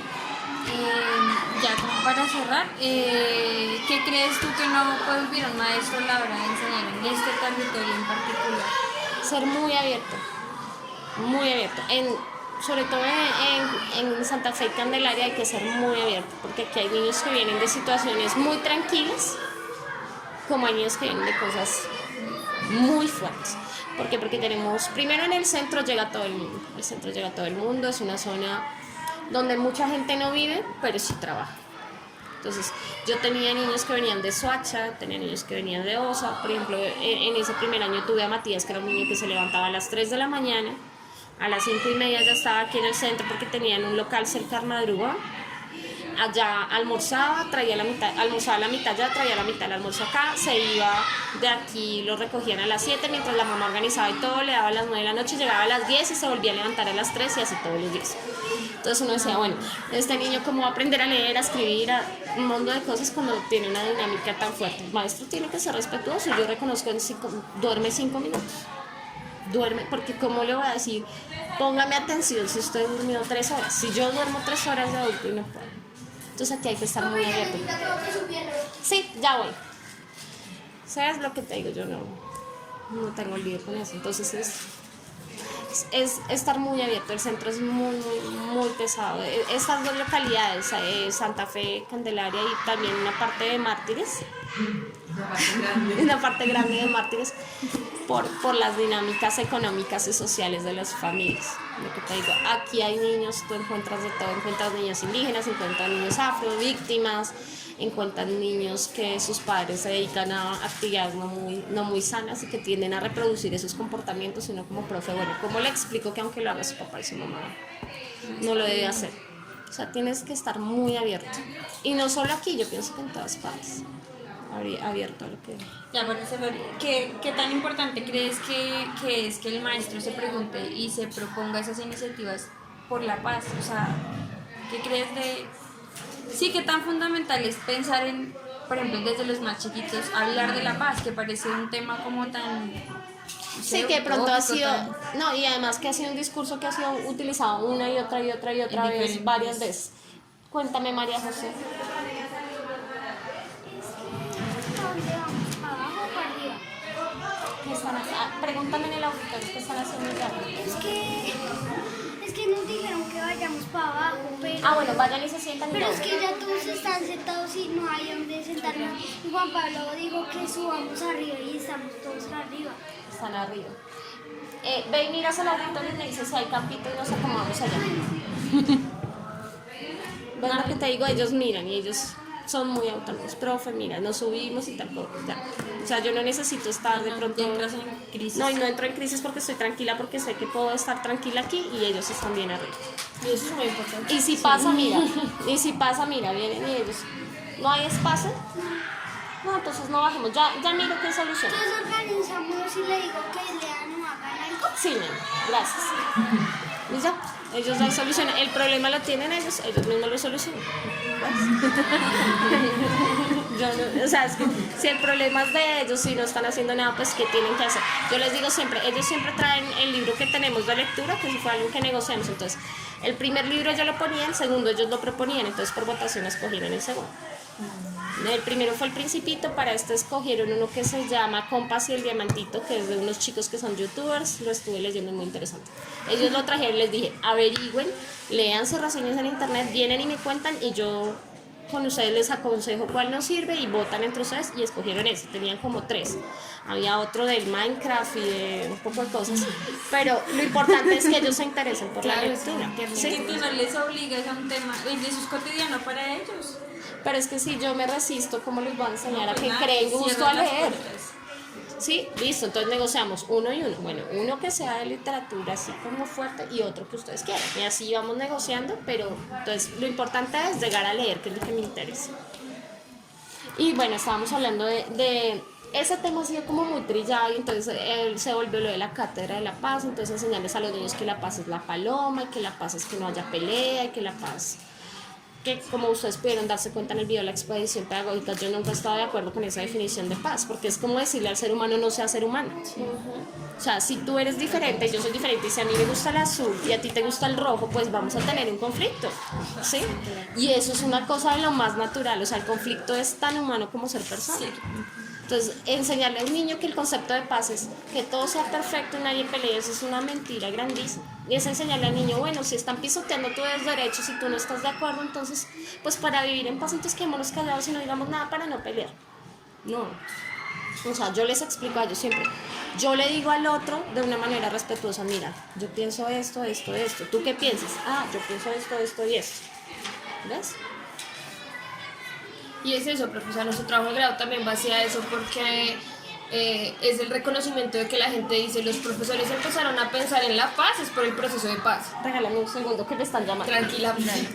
Ya como para cerrar, ¿qué crees tú que no puede vivir un maestro a la hora de enseñar en este territorio en particular? Ser muy abierto, sobre todo en Santa Fe y Candelaria hay que ser muy abierto, porque aquí hay niños que vienen de situaciones muy tranquilas, como hay niños que vienen de cosas muy fuertes. ¿Por qué? Porque tenemos, primero en el centro llega todo el mundo, es una zona donde mucha gente no vive, pero sí trabaja. Entonces, yo tenía niños que venían de Soacha, tenía niños que venían de Osa. Por ejemplo, en ese primer año tuve a Matías, que era un niño que se levantaba a las 3 de la mañana, a las 5:30 ya estaba aquí en el centro porque tenían un local cerca de madrugada. Allá almorzaba, almorzaba la mitad allá, traía la mitad del almuerzo acá, se iba de aquí, lo recogían a las 7 mientras la mamá organizaba y todo, le daba a las 9 de la noche, llegaba a las 10 y se volvía a levantar a las 3 y así todos los días. Entonces uno decía, bueno, este niño cómo va a aprender a leer, a escribir, un mundo de cosas cuando tiene una dinámica tan fuerte. El maestro tiene que ser respetuoso, yo reconozco, duerme 5 minutos. Duerme, porque ¿cómo le voy a decir? Póngame atención si usted durmió 3 horas. Si yo duermo 3 horas de adulto y no puedo. Entonces aquí hay que estar muy abierto. Sí, ya voy. ¿Sabes lo que te digo? Yo no tengo el lío con eso. Entonces es estar muy abierto. El centro es muy, muy, muy pesado. Estas 2 localidades, Santa Fe, Candelaria y también una parte de Mártires. Una parte grande de Mártires por las dinámicas económicas y sociales de las familias. Lo que te digo, aquí hay niños, tú encuentras de todo, encuentras niños indígenas, encuentras niños afro, víctimas, encuentras niños que sus padres se dedican a actividades no muy sanas y que tienden a reproducir esos comportamientos, sino como profe, bueno, ¿cómo le explico que aunque lo haga su papá y su mamá, no lo debe hacer? O sea, tienes que estar muy abierto. Y no solo aquí, yo pienso que en todas partes. Abierto a lo que... Ya, para cerrar, ¿qué tan importante crees que es que el maestro se pregunte y se proponga esas iniciativas por la paz? O sea, ¿qué crees de...? Sí, ¿qué tan fundamental es pensar en, por ejemplo, desde los más chiquitos, hablar de la paz, que parece un tema como tan Sí, que de pronto ha utópico sido, también. no, y además que ha sido un discurso que ha sido utilizado una y otra y otra y otra En vez, diferentes- varias veces. Cuéntame, María José. ¿A dónde vamos? ¿Para abajo o para arriba? ¿Qué están haciendo? Pregúntame en el auditorio qué están haciendo ya. Es que nos dijeron que vayamos para abajo, pero... Ah, bueno, vayan y se sientan y Pero ya. es que ya todos están sentados y no hay donde sentarnos. Y Juan Pablo dijo que subamos arriba y estamos todos arriba. Están arriba. Ve y miras al auditorio y me dices si hay campito y nos acomodamos allá. ¿Ves lo que te digo? Ellos miran y ellos son muy autónomos. Profe, mira, nos subimos y tal cosa. Ya. O sea, yo no necesito estar de pronto... Ya entras en crisis. No, y no entro en crisis porque estoy tranquila, porque sé que puedo estar tranquila aquí y ellos están bien arriba. Y eso es muy importante. Y si pasa, mira, vienen y ellos, ¿no hay espacio? No, entonces no bajemos, ya miro qué solución. Entonces organizamos y le digo que lean o hagan algo. Sí, nena, gracias. Y ya, ellos ya solucionan. El problema lo tienen ellos mismos lo solucionan. ¿Ves? Yo no, o sea, es que si el problema es de ellos, si no están haciendo nada, pues ¿qué tienen que hacer? Yo les digo siempre, ellos siempre traen el libro que tenemos de lectura, que si fue algo que negociamos. Entonces, el primer libro yo lo ponía, el segundo ellos lo proponían, entonces por votación escogieron el segundo. El primero fue El Principito, para este escogieron uno que se llama Compás y el Diamantito, que es de unos chicos que son youtubers, lo estuve leyendo, es muy interesante. Ellos lo trajeron y les dije, averigüen, lean sus reseñas en internet, vienen y me cuentan y yo con ustedes les aconsejo cuál nos sirve y votan entre ustedes y escogieron ese, tenían como 3. Había otro del Minecraft y de un poco de cosas, pero lo importante es que ellos se interesen por la Claro, lectura. sí, Que tú no les obligas a un tema, y eso es cotidiano para ellos. Pero es que si yo me resisto, ¿cómo les voy a enseñar a Pues que nada, creen gusto cierran a las leer? puertas. Sí, listo, entonces negociamos uno y uno. Bueno, uno que sea de literatura así como fuerte y otro que ustedes quieran. Y así vamos negociando, pero entonces lo importante es llegar a leer, que es lo que me interesa. Y bueno, estábamos hablando de ese tema ha sido como muy trillado y entonces se volvió lo de la cátedra de la paz, entonces enseñarles a los niños que la paz es la paloma, y que la paz es que no haya pelea, y que la paz, que como ustedes pudieron darse cuenta en el video de la expedición pedagógica, yo nunca estaba de acuerdo con esa definición de paz, porque es como decirle al ser humano no sea ser humano. O sea, si tú eres diferente, yo soy diferente, y si a mí me gusta el azul y a ti te gusta el rojo, pues vamos a tener un conflicto, ¿sí? Y eso es una cosa de lo más natural, o sea, el conflicto es tan humano como ser persona. Entonces, enseñarle a un niño que el concepto de paz es que todo sea perfecto y nadie pelee, eso es una mentira grandísima. Y es enseñarle al niño, bueno, si están pisoteando tus derechos y tú no estás de acuerdo, entonces, pues para vivir en paz, entonces quedémonos callados y no digamos nada para no pelear. No. O sea, yo les explico a ellos siempre. Yo le digo al otro de una manera respetuosa, mira, yo pienso esto. ¿Tú qué piensas? Ah, yo pienso esto y esto. ¿Ves? Y es eso, profe, o sea, nuestro trabajo de grado también va hacia eso porque es el reconocimiento de que la gente dice, los profesores empezaron a pensar en la paz, es por el proceso de paz. Regálame un segundo que me están llamando. Tranquila, Fran.